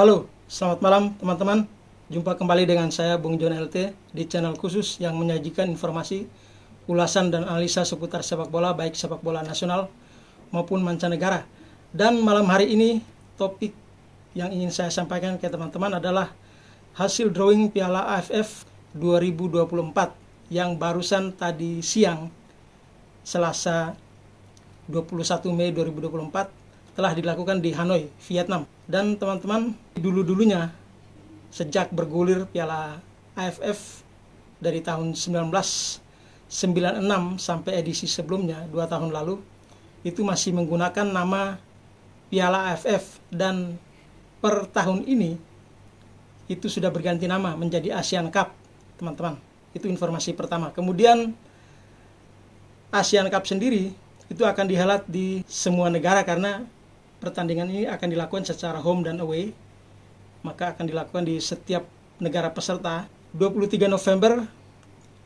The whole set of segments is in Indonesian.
Halo, selamat malam teman-teman. Jumpa kembali dengan saya Bung John LT di channel khusus yang menyajikan informasi, ulasan dan analisa seputar sepak bola, baik sepak bola nasional maupun mancanegara. Dan malam hari ini topik yang ingin saya sampaikan ke teman-teman adalah hasil drawing Piala AFF 2024 yang barusan tadi siang Selasa 21 Mei 2024 telah dilakukan di Hanoi, Vietnam. Dan teman-teman, dulu-dulunya sejak bergulir Piala AFF dari tahun 1996 sampai edisi sebelumnya 2 tahun lalu, itu masih menggunakan nama Piala AFF, dan per tahun ini itu sudah berganti nama menjadi Asian Cup, teman-teman. Itu informasi pertama. Kemudian Asian Cup sendiri itu akan dihelat di semua negara karena pertandingan ini akan dilakukan secara home dan away. Maka akan dilakukan di setiap negara peserta 23 November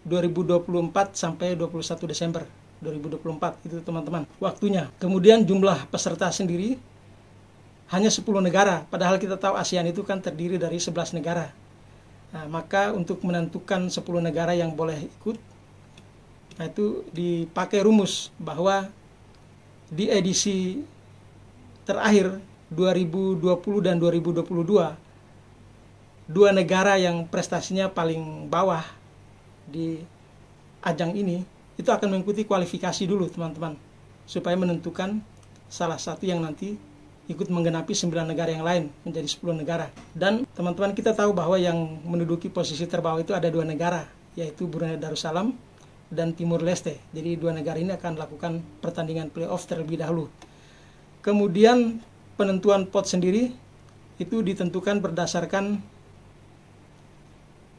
2024 sampai 21 Desember 2024 itu teman-teman waktunya. Kemudian jumlah peserta sendiri hanya 10 negara, padahal kita tahu ASEAN itu kan terdiri dari 11 negara. Nah, maka untuk menentukan 10 negara yang boleh ikut, nah itu dipakai rumus bahwa di edisi terakhir 2020 dan 2022, dua negara yang prestasinya paling bawah di ajang ini itu akan mengikuti kualifikasi dulu teman-teman, supaya menentukan salah satu yang nanti ikut menggenapi 9 negara yang lain menjadi 10 negara. Dan teman-teman kita tahu bahwa yang menduduki posisi terbawah itu ada 2 negara, yaitu Brunei Darussalam dan Timur Leste. Jadi 2 negara ini akan melakukan pertandingan playoff terlebih dahulu. Kemudian penentuan pot sendiri itu ditentukan berdasarkan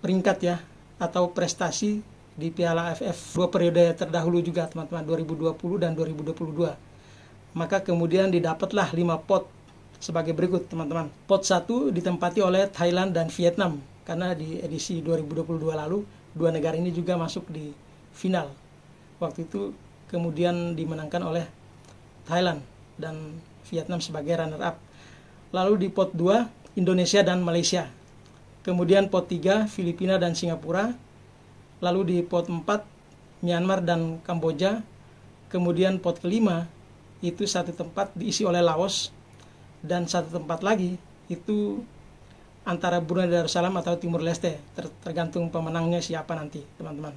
peringkat ya, atau prestasi di Piala AFF 2 periode terdahulu juga teman-teman, 2020 dan 2022. Maka kemudian didapatlah 5 pot sebagai berikut teman-teman. Pot 1 ditempati oleh Thailand dan Vietnam, karena di edisi 2022 lalu 2 negara ini juga masuk di final. Waktu itu kemudian dimenangkan oleh Thailand dan Vietnam sebagai runner up. Lalu di pot 2 Indonesia dan Malaysia. Kemudian pot 3 Filipina dan Singapura. Lalu di pot 4 Myanmar dan Kamboja. Kemudian pot kelima itu satu tempat diisi oleh Laos, dan satu tempat lagi itu antara Brunei Darussalam atau Timur Leste, tergantung pemenangnya siapa nanti teman-teman.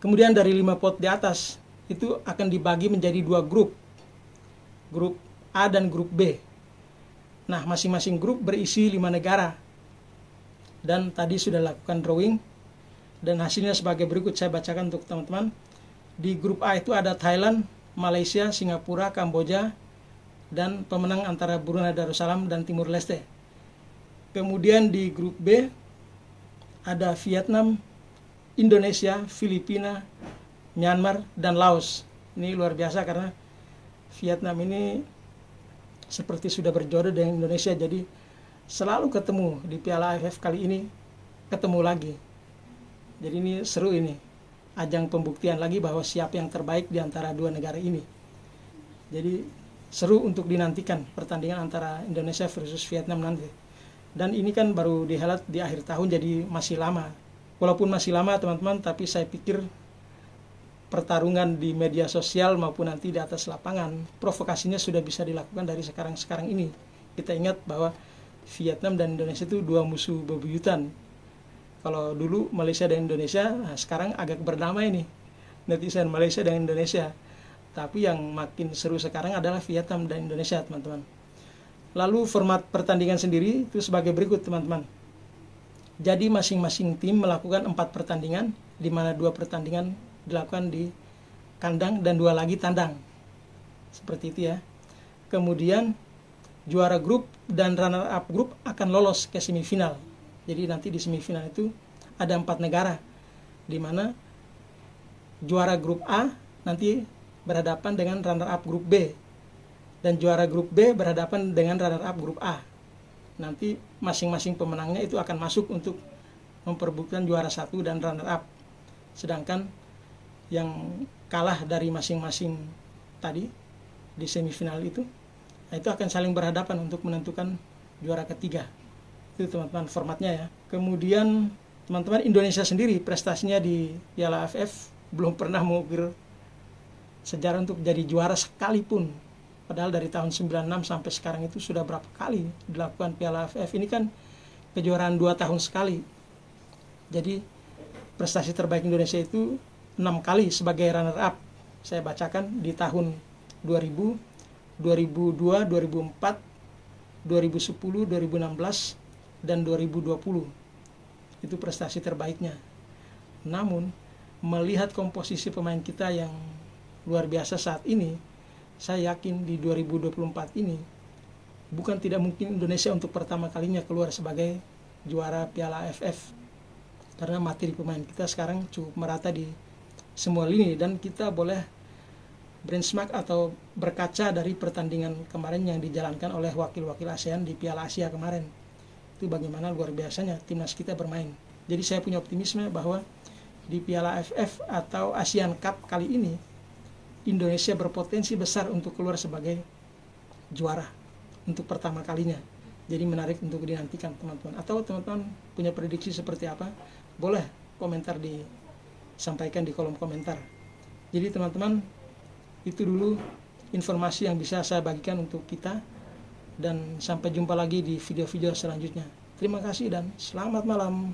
Kemudian dari 5 pot di atas itu akan dibagi menjadi 2 grup A dan grup B. Nah, masing-masing grup berisi 5 negara, dan tadi sudah lakukan drawing, dan hasilnya sebagai berikut saya bacakan untuk teman-teman. Di grup A itu ada Thailand, Malaysia, Singapura, Kamboja, dan pemenang antara Brunei Darussalam dan Timur Leste. Kemudian di grup B ada Vietnam, Indonesia, Filipina, Myanmar, dan Laos. Ini luar biasa karena Vietnam ini seperti sudah berjodoh dengan Indonesia, jadi selalu ketemu di Piala AFF kali ini, ketemu lagi. Jadi ini seru, ini ajang pembuktian lagi bahwa siapa yang terbaik di antara 2 negara ini. Jadi seru untuk dinantikan pertandingan antara Indonesia versus Vietnam nanti. Dan ini kan baru dihelat di akhir tahun, jadi masih lama. Walaupun masih lama teman-teman, tapi saya pikir pertarungan di media sosial maupun nanti di atas lapangan, provokasinya sudah bisa dilakukan dari sekarang ini. Kita ingat bahwa Vietnam dan Indonesia itu 2 musuh bebuyutan. Kalau dulu Malaysia dan Indonesia, nah sekarang agak berdamai nih netizen Malaysia dan Indonesia. Tapi yang makin seru sekarang adalah Vietnam dan Indonesia teman-teman. Lalu format pertandingan sendiri itu sebagai berikut teman-teman. Jadi masing-masing tim melakukan 4 pertandingan, di mana 2 pertandingan dilakukan di kandang dan 2 lagi tandang. Seperti itu ya. Kemudian juara grup dan runner up grup akan lolos ke semifinal. Jadi nanti di semifinal itu ada 4 negara, di mana juara grup A nanti berhadapan dengan runner up grup B, dan juara grup B berhadapan dengan runner up grup A. Nanti masing-masing pemenangnya itu akan masuk untuk memperebutkan juara 1 dan runner up. Sedangkan yang kalah dari masing-masing tadi di semifinal itu, nah itu akan saling berhadapan untuk menentukan juara ketiga. Itu teman-teman formatnya ya. Kemudian teman-teman, Indonesia sendiri prestasinya di Piala AFF belum pernah mengukir sejarah untuk jadi juara sekalipun. Padahal dari tahun 96 sampai sekarang itu sudah berapa kali dilakukan Piala AFF. Ini kan kejuaraan 2 tahun sekali. Jadi prestasi terbaik Indonesia itu 6 kali sebagai runner up. Saya bacakan di tahun 2000, 2002, 2004, 2010, 2016, dan 2020. Itu prestasi terbaiknya. Namun, melihat komposisi pemain kita yang luar biasa saat ini, saya yakin di 2024 ini bukan tidak mungkin Indonesia untuk pertama kalinya keluar sebagai juara Piala AFF. Karena materi pemain kita sekarang cukup merata di semua lini, dan kita boleh benchmark atau berkaca dari pertandingan kemarin yang dijalankan oleh wakil-wakil ASEAN di Piala Asia kemarin. Itu bagaimana luar biasanya timnas kita bermain. Jadi saya punya optimisme bahwa di Piala AFF atau ASEAN Cup kali ini Indonesia berpotensi besar untuk keluar sebagai juara untuk pertama kalinya. Jadi menarik untuk dinantikan teman-teman. Atau teman-teman punya prediksi seperti apa? Boleh komentar disampaikan di kolom komentar. Jadi teman-teman, itu dulu informasi yang bisa saya bagikan untuk kita. Dan sampai jumpa lagi di video-video selanjutnya. Terima kasih dan selamat malam.